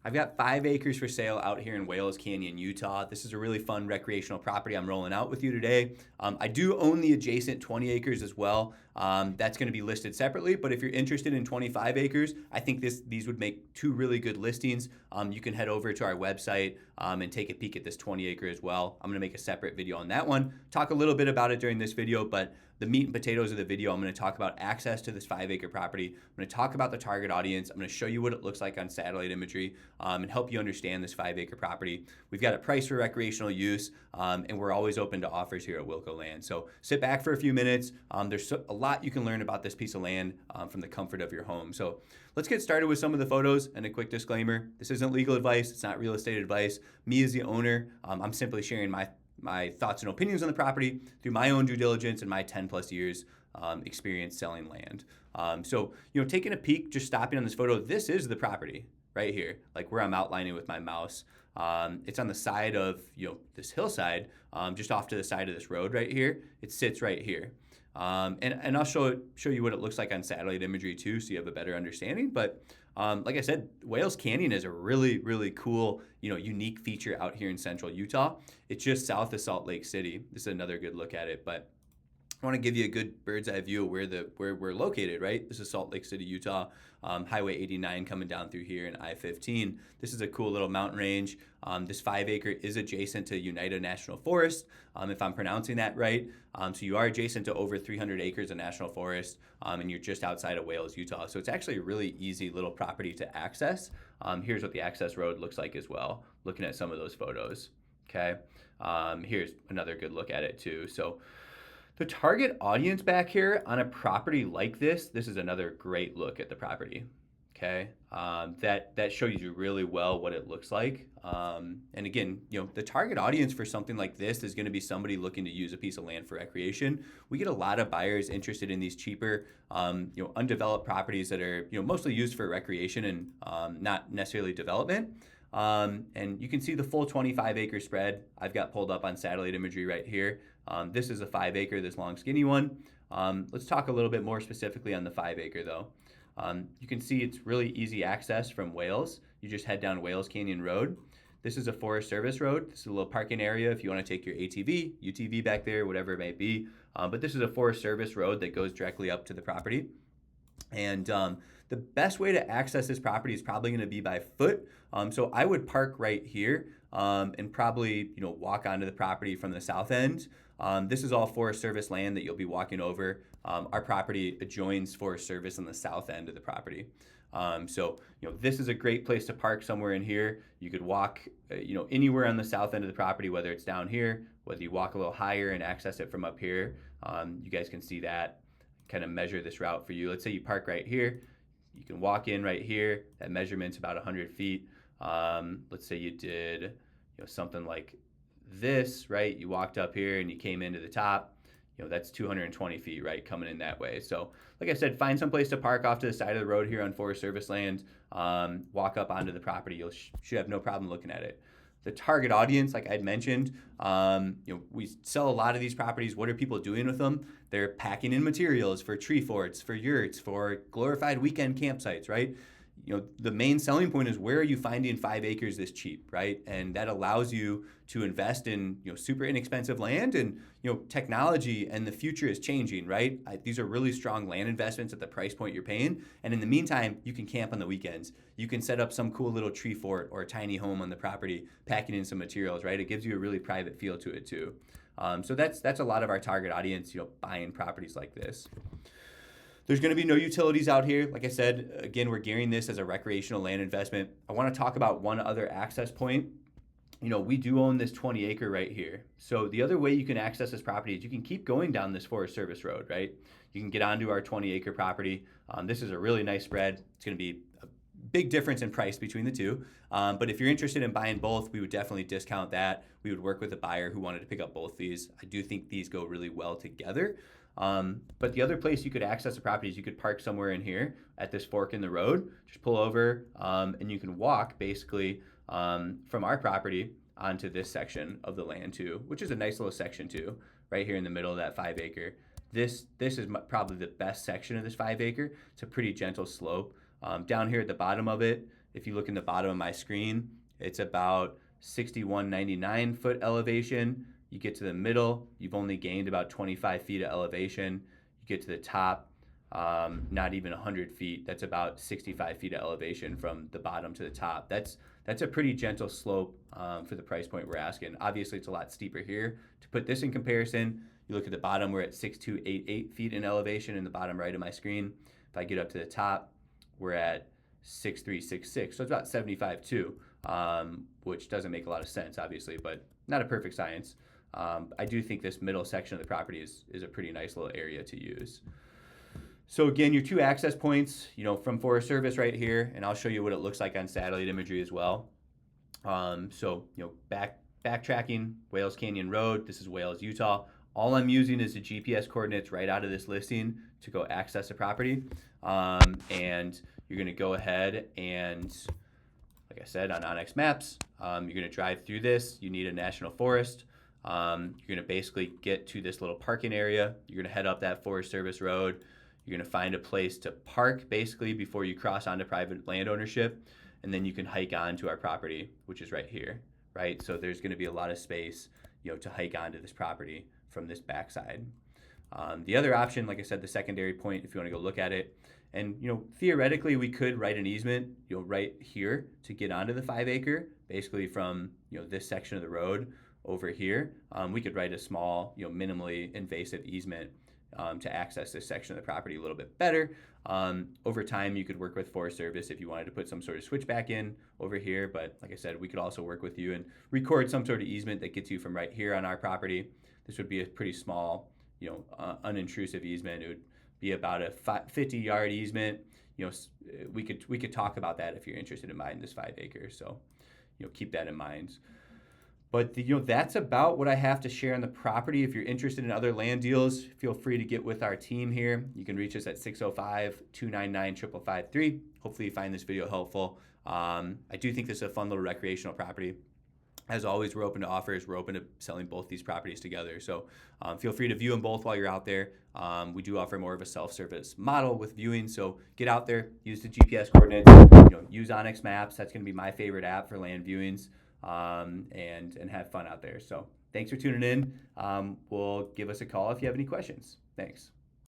I've got 5 acres for sale out here in Wales Canyon, Utah. This is a really fun recreational property I'm rolling out with you today. I do own the adjacent 20 acres as well. That's going to be listed separately, but if you're interested in 25 acres, I think these would make two really good listings. You can head over to our website and take a peek at this 20 acre as well. I'm going to make a separate video on that one, talk a little bit about it during this video, but the meat and potatoes of the video, I'm going to talk about access to this 5 acre property. I'm going to talk about the target audience. I'm going to show you what it looks like on satellite imagery and help you understand this 5 acre property. We've got a price for recreational use, and we're always open to offers here at Wilco Land. So sit back for a few minutes. There's a lot you can learn about this piece of land from the comfort of your home. So let's get started with some of the photos and a quick disclaimer. This isn't legal advice. It's not real estate advice. Me as the owner, I'm simply sharing my thoughts and opinions on the property through my own due diligence and my 10 plus years experience selling land. So, taking a peek, just stopping on this photo, this is the property right here, like where I'm outlining with my mouse. It's on the side of, this hillside, just off to the side of this road right here. It sits right here. And I'll show you what it looks like on satellite imagery too, so you have a better understanding. But like I said, Wales Canyon is a really, really cool, unique feature out here in central Utah. It's just south of Salt Lake City. This is another good look at it, but I want to give you a good bird's eye view of where we're located, right? This is Salt Lake City, Utah, Highway 89 coming down through here and I-15. This is a cool little mountain range. This 5 acre is adjacent to United National Forest, if I'm pronouncing that right. So you are adjacent to over 300 acres of national forest, and you're just outside of Wales, Utah. So it's actually a really easy little property to access. Here's what the access road looks like as well, looking at some of those photos, okay? Here's another good look at it too. So the target audience back here on a property like this is another great look at the property, okay? That shows you really well what it looks like. And again, the target audience for something like this is gonna be somebody looking to use a piece of land for recreation. We get a lot of buyers interested in these cheaper, undeveloped properties that are, mostly used for recreation and not necessarily development. And you can see the full 25 acre spread I've got pulled up on satellite imagery right here. This is a 5 acre, this long skinny one. Let's talk a little bit more specifically on the 5 acre though. You can see it's really easy access from Wales. You just head down Wales Canyon Road. This is a Forest Service road. This is a little parking area if you want to take your ATV, UTV back there, whatever it may be. But this is a Forest Service road that goes directly up to the property. And the best way to access this property is probably going to be by foot. So I would park right here and probably walk onto the property from the south end. This is all Forest Service land that you'll be walking over. Our property adjoins Forest Service on the south end of the property. So this is a great place to park somewhere in here. You could walk anywhere on the south end of the property, whether it's down here, whether you walk a little higher and access it from up here. You guys can see that, kind of measure this route for you. Let's say you park right here. You can walk in right here. That measurement's about 100 feet. Let's say you did something like this, right? You walked up here and you came into the top. That's 220 feet, right, coming in that way. So like I said, find some place to park off to the side of the road here on Forest Service land. Walk up onto the property. You should have no problem looking at it. The target audience, like I'd mentioned, we sell a lot of these properties. What are people doing with them? They're packing in materials for tree forts, for yurts, for glorified weekend campsites, right? The main selling point is, where are you finding 5 acres this cheap, right? And that allows you to invest in, super inexpensive land, and, technology and the future is changing, right? These are really strong land investments at the price point you're paying. And in the meantime, you can camp on the weekends. You can set up some cool little tree fort or a tiny home on the property, packing in some materials, right? It gives you a really private feel to it too. So that's a lot of our target audience, buying properties like this. There's going to be no utilities out here. Like I said, again, we're gearing this as a recreational land investment. I want to talk about one other access point. We do own this 20 acre right here. So the other way you can access this property is you can keep going down this Forest Service road, right? You can get onto our 20 acre property. This is a really nice spread. It's going to be a big difference in price between the two. But if you're interested in buying both, we would definitely discount that. We would work with a buyer who wanted to pick up both these. I do think these go really well together. But the other place you could access a property is you could park somewhere in here at this fork in the road, just pull over, and you can walk basically from our property onto this section of the land too, which is a nice little section too, right here in the middle of that 5 acre. This is probably the best section of this 5 acre. It's a pretty gentle slope. Down here at the bottom of it If you look in the bottom of my screen, it's about 6199 foot elevation. You get to the middle, you've only gained about 25 feet of elevation. You get to the top, not even 100 feet. That's about 65 feet of elevation from the bottom to the top. That's a pretty gentle slope for the price point we're asking. Obviously, it's a lot steeper here. To put this in comparison, you look at the bottom, we're at 6288 feet in elevation in the bottom right of my screen. If I get up to the top, we're at 6366, so it's about 75 too, which doesn't make a lot of sense, obviously, but not a perfect science. I do think this middle section of the property is a pretty nice little area to use. So again, your 2 access points, from Forest Service right here, and I'll show you what it looks like on satellite imagery as well. Backtracking, Wales Canyon Road, this is Wales, Utah. All I'm using is the GPS coordinates right out of this listing to go access the property. And you're gonna go ahead and, like I said, on Onyx Maps, you're gonna drive through this. You need a national forest. You're gonna basically get to this little parking area. You're gonna head up that Forest Service road. You're gonna find a place to park basically before you cross onto private land ownership. And then you can hike onto our property, which is right here, right? So there's gonna be a lot of space, to hike onto this property from this backside. The other option, like I said, the secondary point, if you want to go look at it, and theoretically we could write an easement, right here to get onto the 5 acre, basically from this section of the road over here. We could write a small, minimally invasive easement to access this section of the property a little bit better. Over time, you could work with Forest Service if you wanted to put some sort of switchback in over here. But like I said, we could also work with you and record some sort of easement that gets you from right here on our property. This would be a pretty small, unintrusive easement. It would be about a 50-yard easement. We could talk about that if you're interested in buying this 5 acres. So, keep that in mind. But that's about what I have to share on the property. If you're interested in other land deals, feel free to get with our team here. You can reach us at 605-299-5553. Hopefully you find this video helpful. I do think this is a fun little recreational property. As always, we're open to offers. We're open to selling both these properties together. So feel free to view them both while you're out there. We do offer more of a self-service model with viewing. So get out there, use the GPS coordinates, use Onyx Maps. That's going to be my favorite app for land viewings. And have fun out there. So thanks for tuning in. We'll give us a call if you have any questions. Thanks.